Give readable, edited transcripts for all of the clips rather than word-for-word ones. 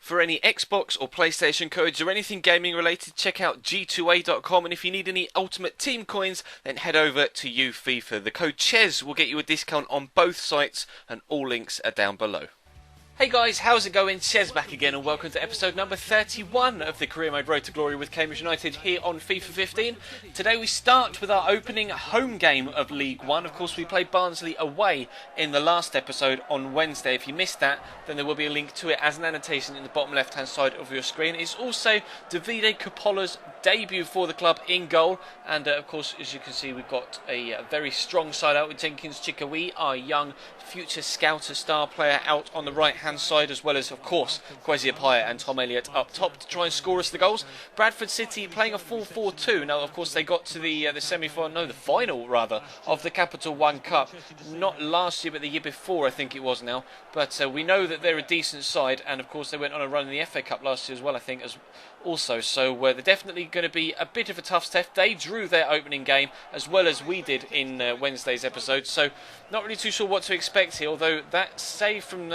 For any Xbox or PlayStation codes or anything gaming related, check out g2a.com, and if you need any Ultimate Team coins, then head over to FIFA. The code CHES will get you a discount on both sites, and all links are down below. Hey guys, how's it going? Chez back again, and welcome to episode number 31 of the Career Mode Road to Glory with Cambridge United here on FIFA 15. Today we start with our opening home game of League One. Of course, we played Barnsley away in the last episode on Wednesday. If you missed that, then there will be a link to it as an annotation in the bottom left hand side of your screen. It's also Davide Coppola's debut for the club in goal, and of course, as you can see, we've got a very strong side out with Jenkins Chikawi, our young future scouter star player, out on the right hand side, as well as, of course, Kwesi Appiah and Tom Elliott up top to try and score us the goals. Bradford City playing a 4-4-2. Now, of course, they got to the semi-final, no, the final rather, of the Capital One Cup. Not last year, but the year before, I think it was now. But we know that they're a decent side, and of course, they went on a run in the FA Cup last year as well, I think, also. So they're definitely going to be a bit of a tough test. They drew their opening game as well as we did in Wednesday's episode, so not really too sure what to expect here, although that save from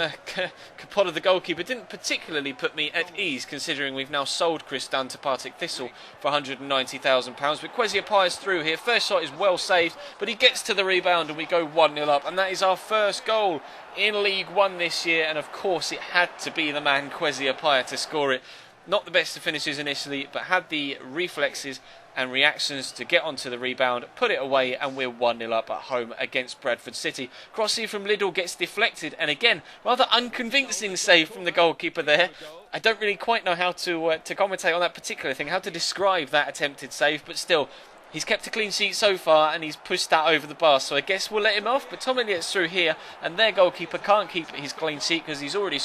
Coppola, the goalkeeper, didn't particularly put me at ease, considering we've now sold Chris Dunn to Partick Thistle for £190,000. But Kwesi Appiah's through here. First shot is well saved, but he gets to the rebound and we go 1-0 up, and that is our first goal in League One this year, and of course it had to be the man Kwesi Appiah to score it. Not the best of finishes initially, but had the reflexes and reactions to get onto the rebound, put it away, and we're 1-0 up at home against Bradford City. Crossing from Liddell gets deflected, and again, rather unconvincing save from the goalkeeper there. I don't really quite know how to commentate on that particular thing, how to describe that attempted save, but still, he's kept a clean sheet so far, and he's pushed that over the bar, so I guess we'll let him off. But Tom Elliott's through here, and their goalkeeper can't keep his clean sheet because he's already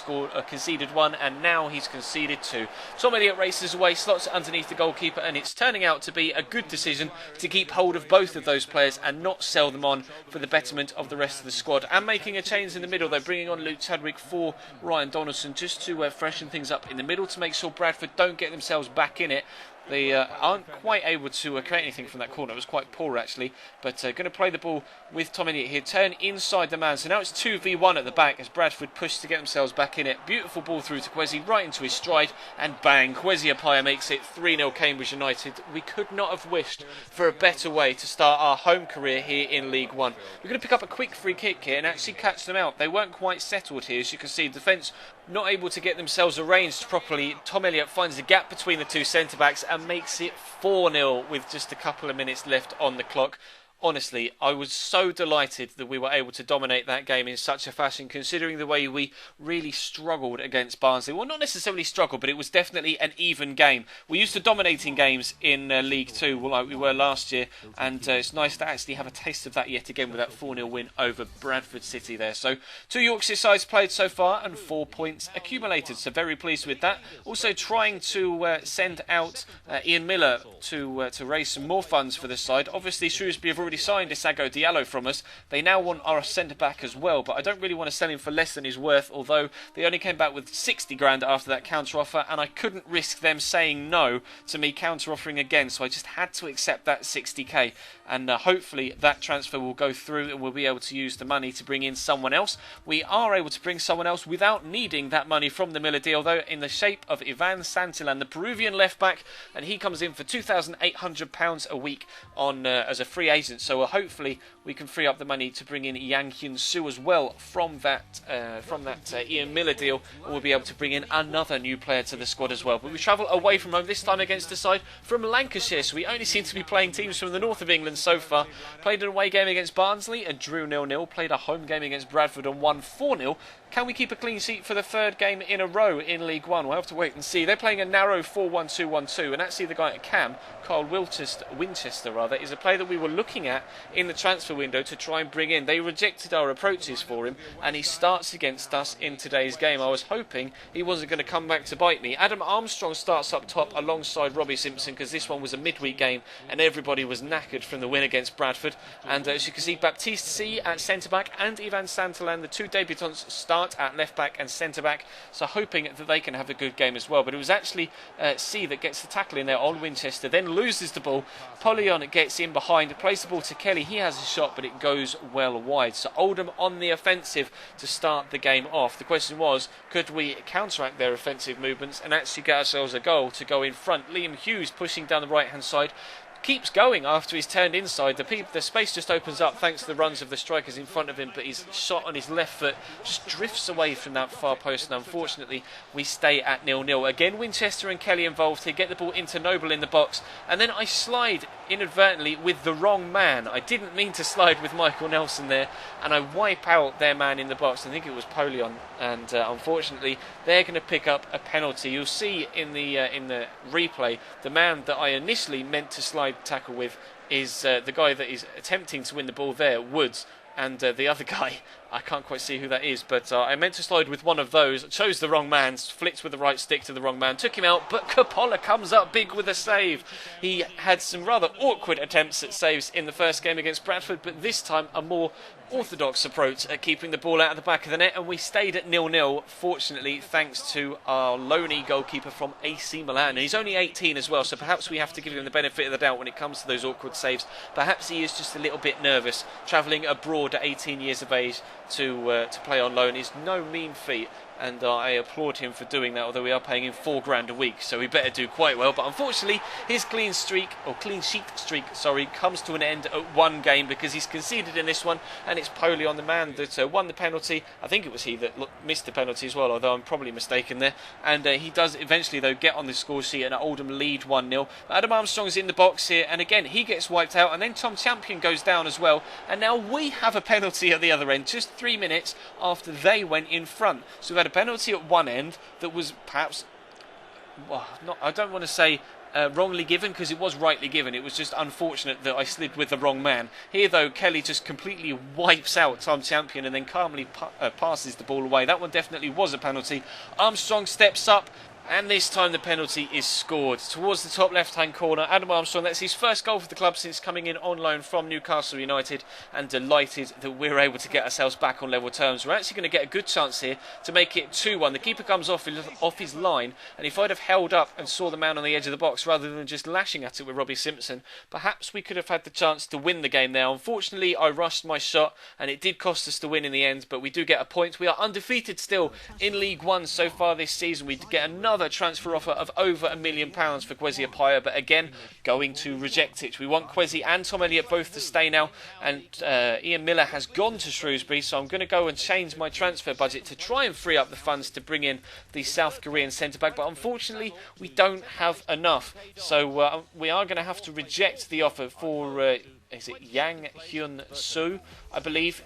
conceded one, and now he's conceded two. Tom Elliott races away, slots it underneath the goalkeeper, and it's turning out to be a good decision to keep hold of both of those players and not sell them on for the betterment of the rest of the squad. And making a change in the middle, they're bringing on Luke Chadwick for Ryan Donaldson, just to freshen things up in the middle to make sure Bradford don't get themselves back in it. They aren't quite able to create anything from that corner. It was quite poor, actually. But going to play the ball with Tom Elliott here. Turn inside the man. So now it's 2v1 at the back as Bradford push to get themselves back in it. Beautiful ball through to Kwesi, right into his stride. And bang, Kwesi Appiah makes it 3-0 Cambridge United. We could not have wished for a better way to start our home career here in League One. We're going to pick up a quick free kick here and actually catch them out. They weren't quite settled here. As you can see, defence not able to get themselves arranged properly. Tom Elliott finds the gap between the two centre-backs and makes it 4-0 with just a couple of minutes left on the clock. Honestly, I was so delighted that we were able to dominate that game in such a fashion, considering the way we really struggled against Barnsley. Well, not necessarily struggled, but it was definitely an even game. We're used to dominating games in League 2 like we were last year, and it's nice to actually have a taste of that yet again with that 4-0 win over Bradford City there. So, 2 Yorkshire sides played so far and 4 points accumulated, so very pleased with that. Also trying to send out Ian Miller to raise some more funds for this side. Obviously, Shrewsbury have already signed Isago Diallo from us. They now want our centre-back as well, but I don't really want to sell him for less than he's worth, although they only came back with 60 grand after that counter-offer, and I couldn't risk them saying no to me counter-offering again, so I just had to accept that 60k, and hopefully that transfer will go through and we'll be able to use the money to bring in someone else. We are able to bring someone else without needing that money from the Miller deal, though, in the shape of Ivan Santillan, the Peruvian left-back, and he comes in for £2,800 a week on as a free agent. So hopefully we can free up the money to bring in Yang Hyun Soo as well from that Ian Miller deal, and we'll be able to bring in another new player to the squad as well. But we travel away from home, this time against a side from Lancashire, so we only seem to be playing teams from the north of England so far. Played an away game against Barnsley and drew 0-0. Played a home game against Bradford and won 4-0. Can we keep a clean sheet for the third game in a row in League One? We'll have to wait and see. They're playing a narrow 4-1-2-1-2, and actually the guy at Cam, Carl Winchester, is a player that we were looking at in the transfer window to try and bring in. They rejected our approaches for him, and he starts against us in today's game. I was hoping he wasn't going to come back to bite me. Adam Armstrong starts up top alongside Robbie Simpson, because this one was a midweek game and everybody was knackered from the win against Bradford. And as you can see, Baptiste C at centre-back and Ivan Santillan, the two debutants, start start at left back and centre back, so hoping that they can have a good game as well. But it was actually C that gets the tackle in there on Winchester, then loses the ball. Polion gets in behind, plays the ball to Kelly. He has a shot, but it goes well wide. So Oldham on the offensive to start the game off. The question was, could we counteract their offensive movements and actually get ourselves a goal to go in front? Liam Hughes pushing down the right hand side, keeps going after he's turned inside. The space just opens up thanks to the runs of the strikers in front of him, but his shot on his left foot just drifts away from that far post, and unfortunately we stay at 0-0. Again, Winchester and Kelly involved here, get the ball into Noble in the box, and then I slide inadvertently with the wrong man. I didn't mean to slide with Michael Nelson there, and I wipe out their man in the box. I think it was Polion, and unfortunately they're going to pick up a penalty. You'll see in the replay, the man that I initially meant to slide tackle with is the guy that is attempting to win the ball there, Woods, and the other guy, I can't quite see who that is, but I meant to slide with one of those, chose the wrong man, flicked with the right stick to the wrong man, took him out, but Coppola comes up big with a save. He had some rather awkward attempts at saves in the first game against Bradford, but this time a more orthodox approach at keeping the ball out of the back of the net, and we stayed at 0-0, fortunately, thanks to our loanee goalkeeper from AC Milan. And he's only 18 as well, so perhaps we have to give him the benefit of the doubt when it comes to those awkward saves. Perhaps he is just a little bit nervous. Travelling abroad at 18 years of age to play on loan is no mean feat, and I applaud him for doing that, although we are paying him £4 a week, so he better do quite well. But unfortunately, his clean sheet streak, comes to an end at one game because he's conceded in this one, and it's Polion, the man that won the penalty. I think it was he that missed the penalty as well, although I'm probably mistaken there. And he does eventually, though, get on the score sheet, and Oldham lead 1-0. Adam Armstrong's in the box here, and again, he gets wiped out, and then Tom Champion goes down as well. And now we have a penalty at the other end, just 3 minutes after they went in front. So we've had a penalty at one end that was perhaps, I don't want to say wrongly given, because it was rightly given. It was just unfortunate that I slid with the wrong man. Here, though, Kelly just completely wipes out Tom Champion and then calmly passes the ball away. That one definitely was a penalty. Armstrong steps up, and this time the penalty is scored. Towards the top left-hand corner, Adam Armstrong, that's his first goal for the club since coming in on loan from Newcastle United, and delighted that we're able to get ourselves back on level terms. We're actually going to get a good chance here to make it 2-1. The keeper comes off his line, and if I'd have held up and saw the man on the edge of the box rather than just lashing at it with Robbie Simpson, perhaps we could have had the chance to win the game there. Unfortunately, I rushed my shot, and it did cost us the win in the end, but we do get a point. We are undefeated still in League One so far this season. We get another transfer offer of over £1 million for Kwesi Appiah, but again, going to reject it. We want Kwesi and Tom Elliott both to stay now, and Ian Miller has gone to Shrewsbury, so I'm going to go and change my transfer budget to try and free up the funds to bring in the South Korean centre-back, but unfortunately we don't have enough, so we are going to have to reject the offer for, is it Yang Hyun-soo, I believe?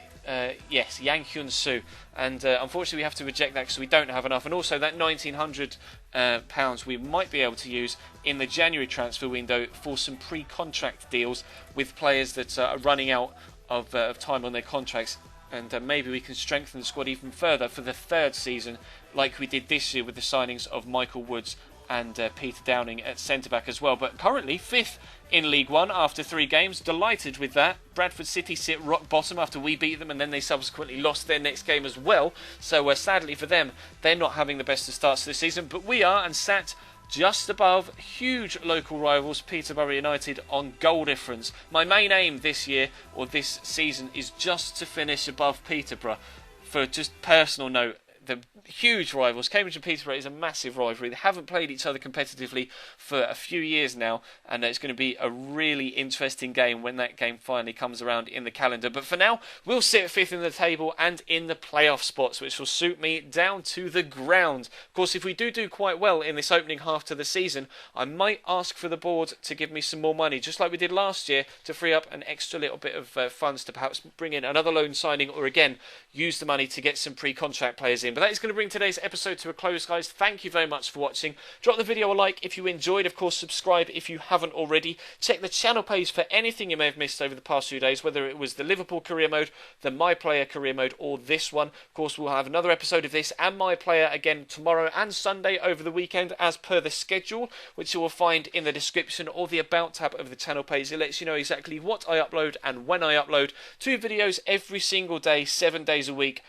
Yes, Yang Hyun-soo, and unfortunately we have to reject that because we don't have enough, and also that £1,900 we might be able to use in the January transfer window for some pre-contract deals with players that are running out of time on their contracts, and maybe we can strengthen the squad even further for the third season like we did this year with the signings of Michael Woods and Peter Downing at centre-back as well. But currently 5th in League One after 3 games. Delighted with that. Bradford City sit rock bottom after we beat them, and then they subsequently lost their next game as well. So sadly for them, they're not having the best of starts to the season, but we are, and sat just above huge local rivals Peterborough United on goal difference. My main aim this year, or this season, is just to finish above Peterborough. For just personal note, the huge rivals, Cambridge and Peterborough, is a massive rivalry. They haven't played each other competitively for a few years now, and it's going to be a really interesting game when that game finally comes around in the calendar. But for now, we'll sit 5th in the table and in the playoff spots, which will suit me down to the ground. Of course, if we do quite well in this opening half to the season, I might ask for the board to give me some more money, just like we did last year, to free up an extra little bit of funds to perhaps bring in another loan signing, or again, use the money to get some pre-contract players in. But that is going to bring today's episode to a close, guys. Thank you very much for watching. Drop the video a like if you enjoyed. Of course, subscribe if you haven't already. Check the channel page for anything you may have missed over the past few days, whether it was the Liverpool career mode, the My Player career mode, or this one. Of course, we'll have another episode of this and My Player again tomorrow and Sunday over the weekend as per the schedule, which you will find in the description or the About tab of the channel page. It lets you know exactly what I upload and when I upload. 2 videos every single day, 7 days a week.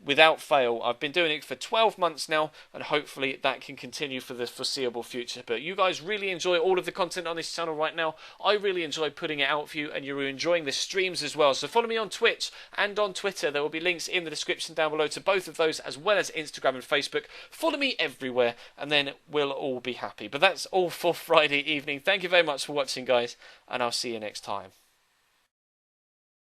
without fail. I've been doing it for 12 months now, and hopefully that can continue for the foreseeable future. But you guys really enjoy all of the content on this channel right now. I really enjoy putting it out for you, and you're enjoying the streams as well. So follow me on Twitch and on Twitter. There will be links in the description down below to both of those, as well as Instagram and Facebook. Follow me everywhere, and then we'll all be happy. But that's all for Friday evening. Thank you very much for watching, guys, and I'll see you next time.